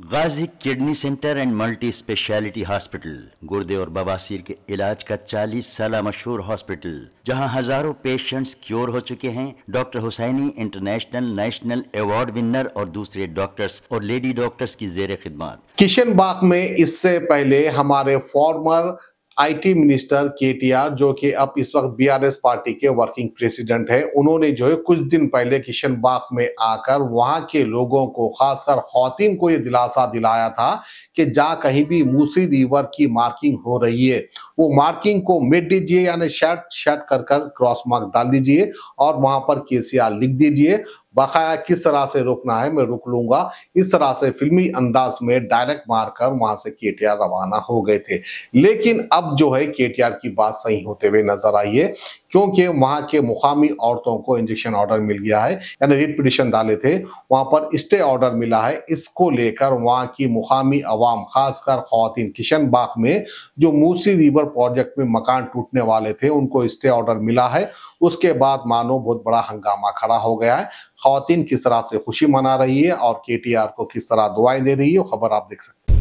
Ghazi kidney centre and multi speciality hospital गुर्दे और बवासीर के इलाज का 40 साल मशहूर हॉस्पिटल, जहां हजारों पेशेंट्स क्योर हो चुके हैं। Doctor Hussaini international national award winner और दूसरे डॉक्टर्स और लेडी डॉक्टर्स की जेर खिदमत। किशन बाग में इससे पहले हमारे फॉर्मर आईटी मिनिस्टर केटीआर, जो कि अब इस वक्त बीआरएस पार्टी के वर्किंग प्रेसिडेंट है, उन्होंने जो है कुछ दिन पहले किशन बाग में आकर वहां के लोगों को, खासकर खवातीन को, ये दिलासा दिलाया था कि जहां कहीं भी मूसी रिवर की मार्किंग हो रही है वो मार्किंग को मिट दीजिए, यानी शर्ट कर क्रॉस मार्क डाल दीजिए और वहां पर केसीआर लिख दीजिए। बकाया किस तरह से रोकना है मैं रोक लूंगा, इस तरह से फिल्मी अंदाज में डायरेक्ट मारकर वहां से केटीआर रवाना हो गए थे। लेकिन अब जो है केटीआर की बात सही होते हुए नजर आई है, क्योंकि वहां के मुकामी औरतों को इंजेक्शन ऑर्डर मिल गया है, यानी रिट पिटीशन डाले थे, वहां पर स्टे ऑर्डर मिला है। इसको लेकर वहां की मुकामी अवाम, खासकर खवातीन, किशन बाग में जो मूसी रिवर प्रोजेक्ट में मकान टूटने वाले थे, उनको स्टे ऑर्डर मिला है। उसके बाद मानो बहुत बड़ा हंगामा खड़ा हो गया है। खवातीन किस तरह से खुशी मना रही है और केटीआर को किस तरह दुआएं दे रही है, खबर आप देख सकते हैं।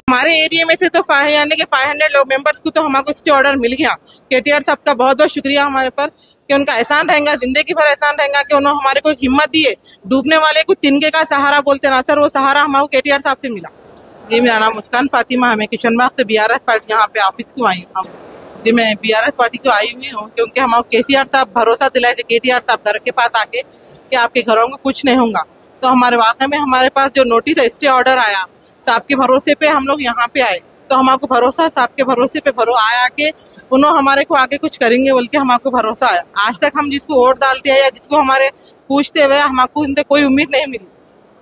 हमारे एरिया में से तो 500 लोग मेंबर्स को तो हमको स्टे ऑर्डर मिल गया। केटीआर साहब का बहुत बहुत शुक्रिया हमारे पर, कि उनका एहसान रहेगा, जिंदगी भर एहसान रहेगा कि उन्होंने हमारे को हिम्मत दी है। डूबने वाले को तिनके का सहारा बोलते ना सर, वो सहारा हमको केटीआर साहब से मिला। जी, मेरा नाम मुस्कान फातिमा है, मैं किशन बाग से बीआरएस पार्टी यहाँ पे ऑफिस को आई हूँ। जी, मैं बीआरएस पार्टी को आई हुई हूँ क्योंकि हम केसीआर साहब भरोसा दिलाए थे केटीआर साहब घर के पास आके कि आपके घरों को कुछ नहीं होगा। तो हमारे वाकई में हमारे पास जो नोटिस है, स्टे ऑर्डर आया, साहब के भरोसे पे हम लोग यहाँ पे आए। तो हमको भरोसा, साहब के भरोसे पे आया कि उन्होंने हमारे को आगे कुछ करेंगे बोल के हमको भरोसा आया। आज तक हम जिसको वोट डालते हैं या जिसको हमारे पूछते हुए हमको इनसे कोई उम्मीद नहीं मिली।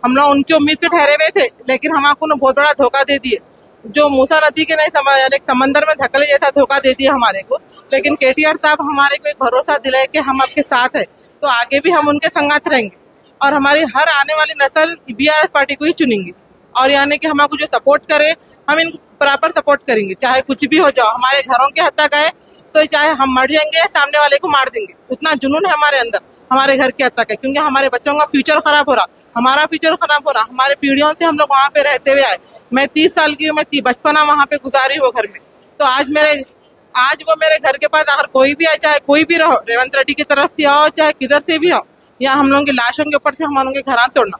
हम लोग उनकी उम्मीद पे ठहरे हुए थे, लेकिन हमको बहुत बड़ा धोखा दे दिए। जो मूसा नदी के नहीं समंदर में धकले जैसा धोखा दे दिया हमारे को। लेकिन केटीआर साहब हमारे को एक भरोसा दिलाए कि हम आपके साथ है, तो आगे भी हम उनके संगात रहेंगे और हमारी हर आने वाली नस्ल बीआरएस पार्टी को ही चुनेंगी। और यानी कि हमको जो सपोर्ट करे हम इनको बराबर सपोर्ट करेंगे, चाहे कुछ भी हो जाओ। हमारे घरों के हद तक आए तो चाहे हम मर जाएंगे या सामने वाले को मार देंगे, उतना जुनून है हमारे अंदर, हमारे घर के हद तक है। क्योंकि हमारे बच्चों का फ्यूचर खराब हो रहा, हमारा फ्यूचर खराब हो रहा। हमारे पीढ़ियों से हम लोग वहाँ पे रहते हुए आए। मैं 30 साल की हूँ, मैं बचपना वहाँ पे गुजारी हुआ घर में। तो आज वो मेरे घर के पास अगर कोई भी आए, चाहे कोई भी रहो, रेवंत रेड्डी की तरफ से आओ चाहे किधर से भी आओ, या हम लोगों की लाशों के ऊपर से हम लोगों के घर तोड़ना,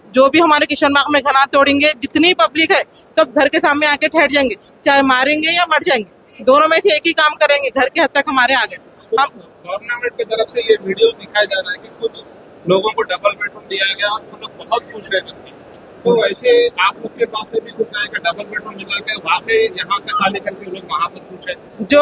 जो भी हमारे किशन बाग में घर तोड़ेंगे, जितनी पब्लिक है सब घर के सामने आके ठहर जाएंगे, चाहे मारेंगे या मर जाएंगे, दोनों में से एक ही काम करेंगे। घर के हद तक हमारे आ गए। हम गवर्नमेंट की तरफ से ये वीडियो दिखाया जा रहा है कि कुछ लोगों को डबल बेडरूम दिया गया और वो लोग बहुत खुश रह करके, तो वैसे आप लोग के पास से भी कुछ आएगा डबल बेडरूम मिला के वाकई यहाँ से खाली करके लोग वहाँ पर खुश है? जो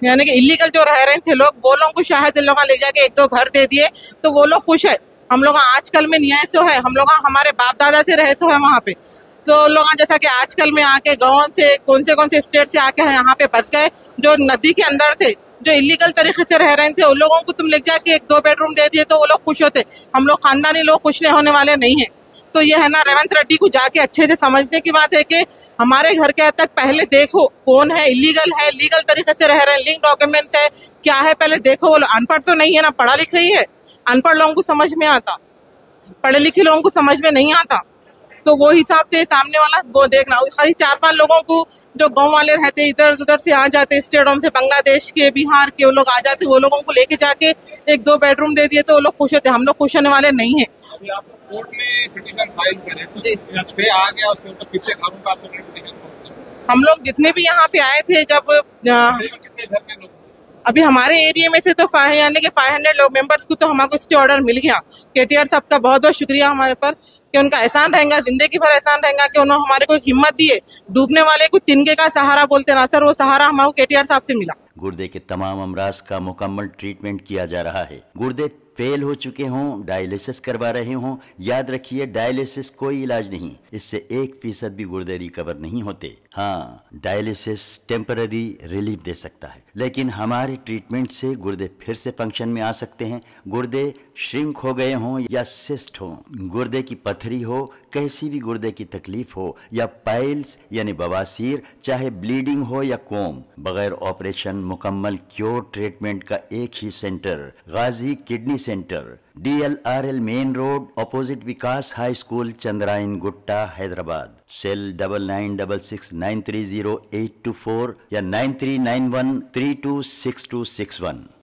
यानी कि इलीगल जो रह रहे थे लोग, वो लोगों को शायद लोग ले जाके 1-2 घर दे दिए तो वो लोग खुश है। हम लोग आजकल में न्याय से है, हम लोग हमारे बाप दादा से रहे तो है वहाँ पे। तो लोग जैसा कि आजकल में आके गाँव से कौन से स्टेट से आके यहाँ पे बस गए, जो नदी के अंदर थे, जो इलीगल तरीके से रह रहे थे, उन लोगों को तुम ले जाके 1-2 बेडरूम दे दिए तो वो लोग खुश होते। हम लोग खानदानी लोग खुश होने वाले नहीं है। तो ये है ना, रेवंत रेड्डी को जाके अच्छे से समझने की बात है कि हमारे घर के हद तक पहले देखो कौन है इलीगल है, लीगल तरीके से रह रहे हैं, लिंक डॉक्यूमेंट्स है, क्या है पहले देखो। वो अनपढ़ तो नहीं है ना, पढ़ा लिखा ही है। अनपढ़ लोगों को समझ में आता, पढ़े लिखे लोगों को समझ में नहीं आता। तो वो हिसाब से सामने वाला वो देखना। खाली 4-5 लोगों को जो गांव वाले रहते इधर उधर से आ जाते, स्टेटों से, बांग्लादेश के, बिहार के, वो लोग आ जाते, वो लोगों को लेके जाके 1-2 बेडरूम दे दिए तो वो लोग खुश होते। हम लोग खुश होने वाले नहीं है। कोर्ट में पिटीशन फाइल करे तो स्टे आ गया, उसके ऊपर कितने घरों का आप लोग ने पिटीशन? हम लोग जितने भी यहाँ पे आए थे, जब कितने घर के लोग? अभी हमारे एरिया में से तो 500 लोग मेंबर्स को तो हमको स्टे ऑर्डर मिल गया। केटीआर साहब का बहुत बहुत शुक्रिया हमारे पर, कि उनका एहसान रहेगा, जिंदगी भर एहसान रहेगा कि उन्होंने हमारे को हिम्मत दी है। डूबने वाले को तिनके का सहारा बोलते ना सर, वो सहारा हमको केटीआर साहब से मिला। गुर्दे के तमाम अमराज का मुकम्मल ट्रीटमेंट किया जा रहा है। गुर्दे फेल हो चुके हों, डायलिसिस करवा रहे हों, याद रखिए डायलिसिस कोई इलाज नहीं, इससे 1% भी गुर्दे रिकवर नहीं होते। हाँ, डायलिसिस टेम्पररी रिलीफ दे सकता है, लेकिन हमारे ट्रीटमेंट से गुर्दे फिर से फंक्शन में आ सकते हैं। गुर्दे श्रिंक हो गए हों या सिस्ट हो, गुर्दे की पथरी हो, कैसी भी गुर्दे की तकलीफ हो, या पाइल्स यानी बवासीर, चाहे ब्लीडिंग हो या कोम, बगैर ऑपरेशन मुकम्मल क्योर ट्रीटमेंट का एक ही centre, Ghazi kidney centre, DLRL main road opposite Vikas high school Chandrayan Gutta Hyderabad. Cell 9966930824 या 9391326261।